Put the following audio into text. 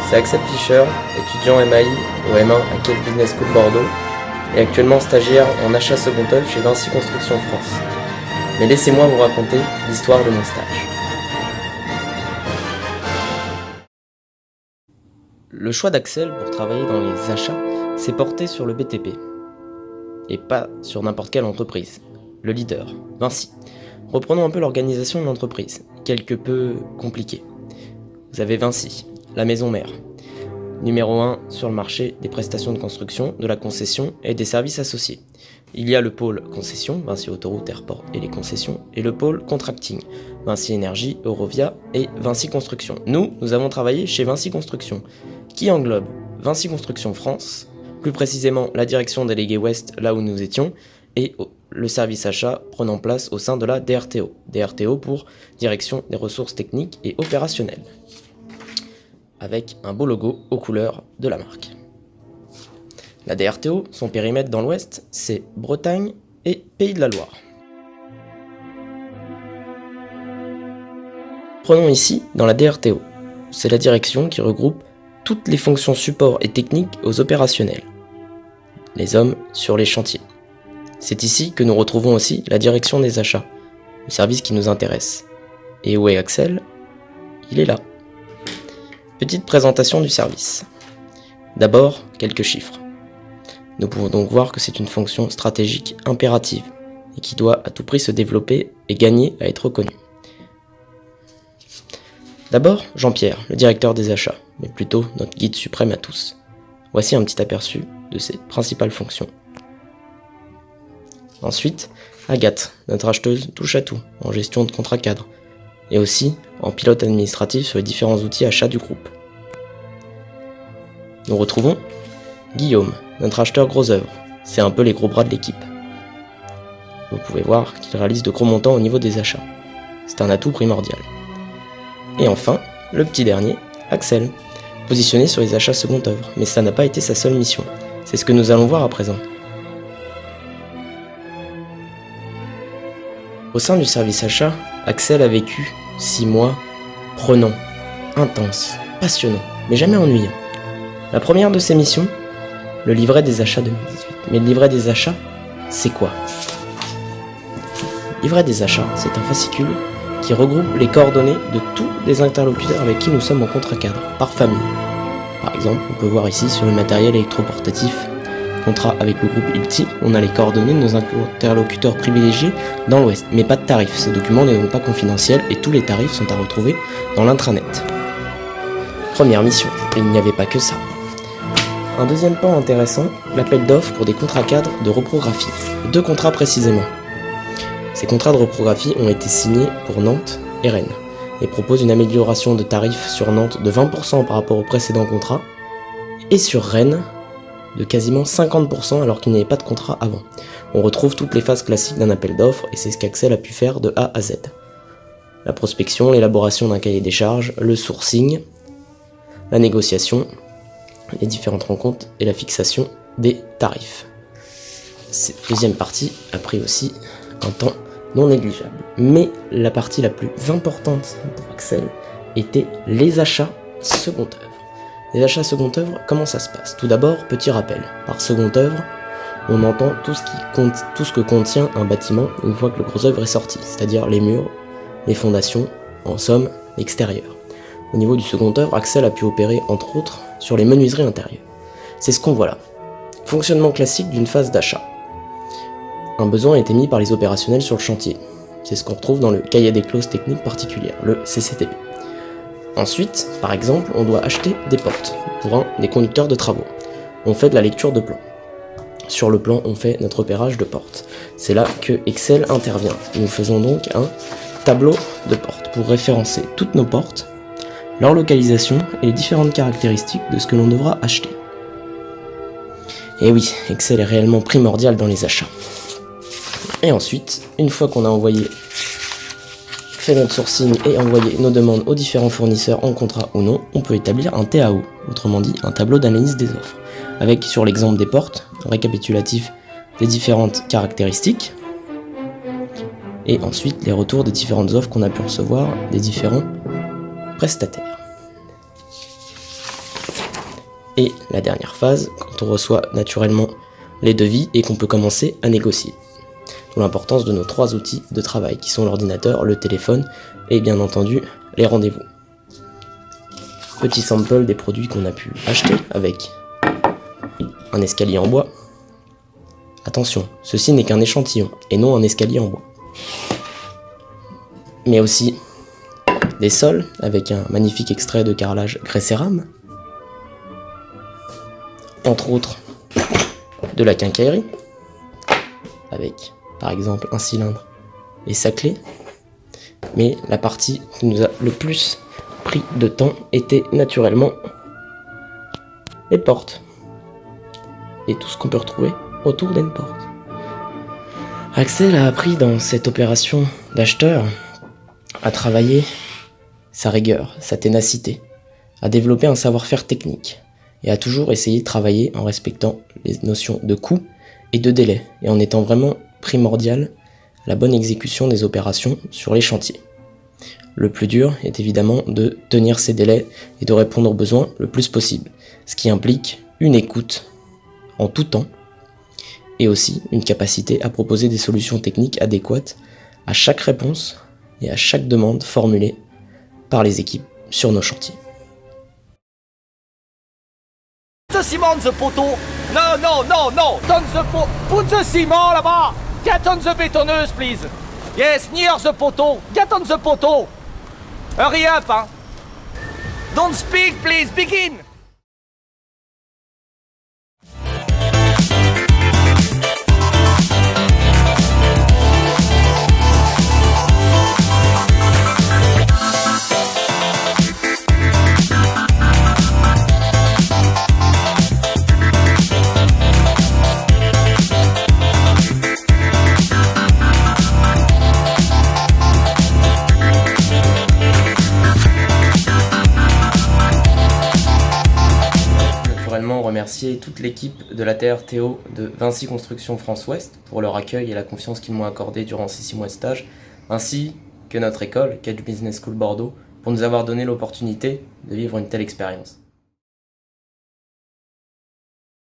c'est Axel Fischer, étudiant MAI au M1 à Keele Business School Bordeaux et actuellement stagiaire en achat second œuvre chez Vinci Construction France. Mais laissez-moi vous raconter l'histoire de mon stage. Le choix d'Axel pour travailler dans les achats s'est porté sur le BTP et pas sur n'importe quelle entreprise. Le leader, Vinci. Reprenons un peu l'organisation de l'entreprise, quelque peu compliquée. Vous avez Vinci, la maison mère. Numéro 1 sur le marché des prestations de construction, de la concession et des services associés. Il y a le pôle concession, Vinci Autoroute, Airport et les concessions, et le pôle contracting, Vinci Énergie, Eurovia et Vinci Construction. Nous avons travaillé chez Vinci Construction, qui englobe Vinci Construction France, plus précisément la direction déléguée Ouest, là où nous étions, et le service achat prenant place au sein de la DRTO. DRTO pour Direction des ressources techniques et opérationnelles, avec un beau logo aux couleurs de la marque. La DRTO, son périmètre dans l'Ouest, c'est Bretagne et Pays de la Loire. Prenons ici dans la DRTO. C'est la direction qui regroupe toutes les fonctions support et techniques aux opérationnels. Les hommes sur les chantiers. C'est ici que nous retrouvons aussi la direction des achats, le service qui nous intéresse. Et où est Axel ? Il est là. Petite présentation du service. D'abord, quelques chiffres. Nous pouvons donc voir que c'est une fonction stratégique impérative et qui doit à tout prix se développer et gagner à être reconnue. D'abord, Jean-Pierre, le directeur des achats, mais plutôt notre guide suprême à tous. Voici un petit aperçu de ses principales fonctions. Ensuite, Agathe, notre acheteuse touche à tout en gestion de contrat cadre, et aussi en pilote administratif sur les différents outils achats du groupe. Nous retrouvons Guillaume, notre acheteur gros œuvre, c'est un peu les gros bras de l'équipe. Vous pouvez voir qu'il réalise de gros montants au niveau des achats. C'est un atout primordial. Et enfin, le petit dernier, Axel, positionné sur les achats second œuvre, mais ça n'a pas été sa seule mission. C'est ce que nous allons voir à présent. Au sein du service achat, Axel a vécu 6 mois prenants, intenses, passionnants, mais jamais ennuyants. La première de ses missions, le livret des achats 2018. Mais le livret des achats, c'est quoi ? Le livret des achats, c'est un fascicule qui regroupe les coordonnées de tous les interlocuteurs avec qui nous sommes en contrat cadre, par famille. Par exemple, on peut voir ici sur le matériel électroportatif, contrat avec le groupe Ilti, on a les coordonnées de nos interlocuteurs privilégiés dans l'Ouest, mais pas de tarifs. Ces documents ne sont pas confidentiels et tous les tarifs sont à retrouver dans l'intranet. Première mission, et il n'y avait pas que ça. Un deuxième pan intéressant, l'appel d'offres pour des contrats cadres de reprographie. 2 contrats précisément. Ces contrats de reprographie ont été signés pour Nantes et Rennes, et proposent une amélioration de tarifs sur Nantes de 20% par rapport au précédent contrat, et sur Rennes, de quasiment 50% alors qu'il n'y avait pas de contrat avant. On retrouve toutes les phases classiques d'un appel d'offres et c'est ce qu'Axel a pu faire de A à Z. La prospection, l'élaboration d'un cahier des charges, le sourcing, la négociation, les différentes rencontres et la fixation des tarifs. Cette deuxième partie a pris aussi un temps non négligeable. Mais la partie la plus importante pour Axel était les achats second œuvre. Les achats second œuvre, comment ça se passe ? Tout d'abord, petit rappel. Par second œuvre, on entend tout ce que contient un bâtiment une fois que le gros œuvre est sorti, c'est-à-dire les murs, les fondations, en somme, l'extérieur. Au niveau du second œuvre, Axel a pu opérer, entre autres, sur les menuiseries intérieures. C'est ce qu'on voit là. Fonctionnement classique d'une phase d'achat. Un besoin a été mis par les opérationnels sur le chantier. C'est ce qu'on retrouve dans le cahier des clauses techniques particulières, le CCTP. Ensuite, par exemple, on doit acheter des portes pour des conducteurs de travaux. On fait de la lecture de plan. Sur le plan, on fait notre repérage de portes. C'est là que Excel intervient. Nous faisons donc un tableau de portes pour référencer toutes nos portes, leur localisation et les différentes caractéristiques de ce que l'on devra acheter. Et oui, Excel est réellement primordial dans les achats. Et ensuite, une fois qu'on a fait notre sourcing et envoyé nos demandes aux différents fournisseurs en contrat ou non, on peut établir un TAO, autrement dit un tableau d'analyse des offres, avec sur l'exemple des portes, un récapitulatif des différentes caractéristiques, et ensuite les retours des différentes offres qu'on a pu recevoir des différents prestataires. Et la dernière phase, quand on reçoit naturellement les devis et qu'on peut commencer à négocier. D'où l'importance de nos 3 outils de travail qui sont l'ordinateur, le téléphone et bien entendu les rendez-vous. Petit sample des produits qu'on a pu acheter avec un escalier en bois. Attention, ceci n'est qu'un échantillon et non un escalier en bois. Mais aussi des sols avec un magnifique extrait de carrelage grès cérame. Entre autres, de la quincaillerie avec par exemple un cylindre et sa clé. Mais la partie qui nous a le plus pris de temps était naturellement les portes et tout ce qu'on peut retrouver autour d'une porte. Axel a appris dans cette opération d'acheteur à travailler sa rigueur, sa ténacité, à développer un savoir-faire technique et à toujours essayer de travailler en respectant les notions de coût et de délai et en étant vraiment primordial à la bonne exécution des opérations sur les chantiers. Le plus dur est évidemment de tenir ces délais et de répondre aux besoins le plus possible, ce qui implique une écoute en tout temps et aussi une capacité à proposer des solutions techniques adéquates à chaque réponse et à chaque demande formulée par les équipes sur nos chantiers. The ciment on the poteau. No, no, no, no. On the put the cement là-bas. Get on the bétonneuse, please. Yes, near the poteau. Get on the poteau. Hurry up, hein. Don't speak, please. Begin. Remercier toute l'équipe de la TRTO de Vinci Construction France Ouest pour leur accueil et la confiance qu'ils m'ont accordée durant ces 6 mois de stage, ainsi que notre école, Catch Business School Bordeaux, pour nous avoir donné l'opportunité de vivre une telle expérience.